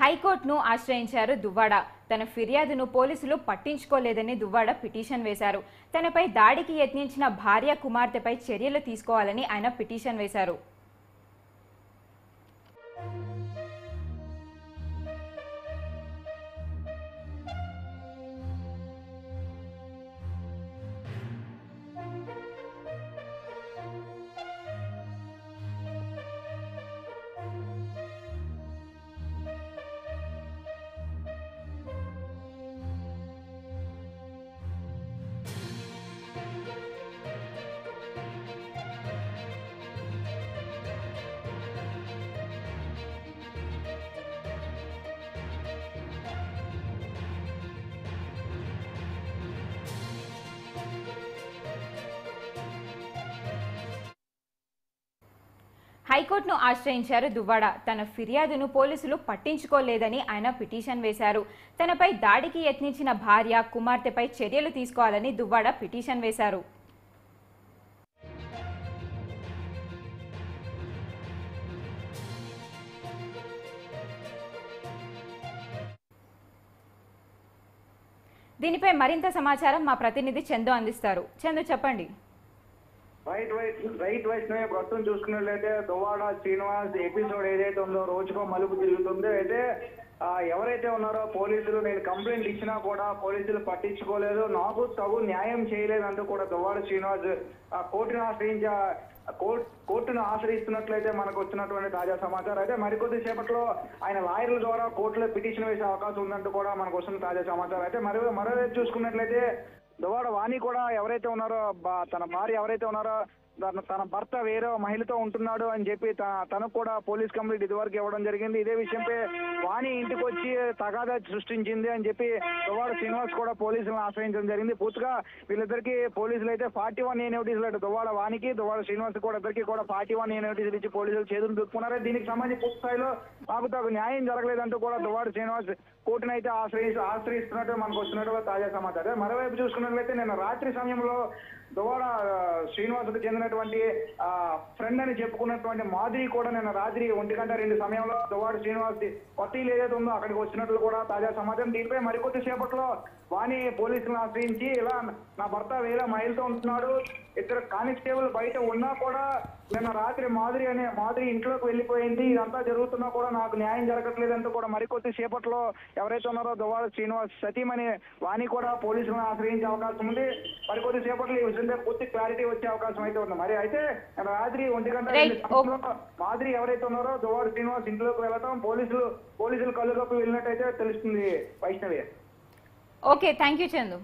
హైకోర్టును ఆశ్రయించారు దువ్వాడ. తన ఫిర్యాదును పోలీసులు పట్టించుకోలేదని దువ్వాడ పిటిషన్ వేశారు. తనపై దాడికి యత్నించిన భార్య కుమార్తెపై చర్యలు తీసుకోవాలని ఆయన పిటిషన్ వేశారు. హైకోర్టును ఆశ్రయించారు దువ్వాడ. తన ఫిర్యాదును పోలీసులు పట్టించుకోలేదని ఆయన పిటిషన్ వేశారు. తనపై దాడికి యత్నించిన భార్య కుమార్తెపై చర్యలు తీసుకోవాలని దువ్వాడ పిటిషన్ వేశారు. దీనిపై మరింత సమాచారం మా ప్రతినిధి చందు అందిస్తారు. చందు, చెప్పండి. రైట్ వైష్ణవి, ప్రస్తుతం చూసుకున్నట్లయితే దువ్వాడ శ్రీనివాస్ ఎపిసోడ్ ఏదైతే ఉందో రోజుకో మలుపు తిరుగుతుందో అయితే ఎవరైతే ఉన్నారో పోలీసులు నేను కంప్లైంట్ ఇచ్చినా కూడా పోలీసులు పట్టించుకోలేదు, నాకు తగు న్యాయం చేయలేదంటూ కూడా దువ్వాడ శ్రీనివాస్ కోర్టును ఆశ్రయిస్తున్నట్లయితే మనకు వచ్చినటువంటి తాజా సమాచారం. అయితే మరికొద్ది సేపట్లో ఆయన లాయర్ల ద్వారా కోర్టులో పిటిషన్ వేసే అవకాశం ఉందంటూ కూడా మనకు వస్తున్న తాజా సమాచారం. అయితే మరోవైపు చూసుకున్నట్లయితే దువ్వాడ వాణి కూడా ఎవరైతే ఉన్నారో తన భార్య ఎవరైతే ఉన్నారో తన భర్త వేరే మహిళతో ఉంటున్నాడు అని చెప్పి తనకు కూడా పోలీస్ కంప్లైంట్ ఇదివరకు ఇవ్వడం జరిగింది. ఇదే విషయంపై వాణి ఇంటికి వచ్చి తగాదా సృష్టించింది అని చెప్పి దువ్వాడ శ్రీనివాస్ కూడా పోలీసులను ఆశ్రయించడం జరిగింది. పూర్తిగా వీళ్ళిద్దరికి పోలీసులు అయితే 41A నోటీసులు అంటే దువ్వాడ వాణికి దువ్వాడ శ్రీనివాస్ కూడా ఇద్దరికి కూడా 41A నోటీసులు ఇచ్చి పోలీసులు చేతులు దుక్కున్నారు. దీనికి సంబంధించి పూర్తి స్థాయిలో మాకు న్యాయం జరగలేదంటూ కూడా దువ్వాడ శ్రీనివాస్ కోర్టును అయితే ఆశ్రయిస్తున్నట్టు మనకు వస్తున్నట్టు తాజా సమాచారం. మరోవైపు చూసుకున్నట్లయితే నిన్న రాత్రి సమయంలో దువ్వాడ శ్రీనివాస్కు చెందినటువంటి ఫ్రెండ్ అని చెప్పుకున్నటువంటి మాధురి కూడా నిన్న రాత్రి 1:02 సమయంలో దువ్వాడ శ్రీనివాస్ కొత్త ఏదైతే ఉందో అక్కడికి వచ్చినట్లు కూడా తాజా సమాచారం. దీనిపై మరికొద్ది సేపట్లో వాణి పోలీసులను ఆశ్రయించి ఇలా నా భర్త వేరే మహిళతో ఉంటున్నాడు, ఇద్దరు కానిస్టేబుల్ బయట ఉన్నా కూడా నిన్న రాత్రి మాధురి ఇంట్లోకి వెళ్ళిపోయింది, ఇదంతా జరుగుతున్నా కూడా నాకు న్యాయం జరగట్లేదంటూ కూడా మరికొద్ది సేపట్లో ఎవరైతే ఉన్నారో దువ్వాడ శ్రీనివాస్ సతీమణి వాణి కూడా పోలీసులను ఆశ్రయించే అవకాశం ఉంది. మరికొద్ది సేపట్లో ఈ విషయంలో పూర్తి క్లారిటీ వచ్చే అవకాశం అయితే ఉంది. మరి అయితే రాత్రి 1:02 మాధురి ఎవరైతే ఉన్నారో దువ్వాడ శ్రీనివాస్ ఇంట్లోకి వెళ్ళటం పోలీసులు కళ్ళుగప్పి వెళ్ళినట్టయితే తెలుస్తుంది Vaishnavi. Okay, thank you Chandu.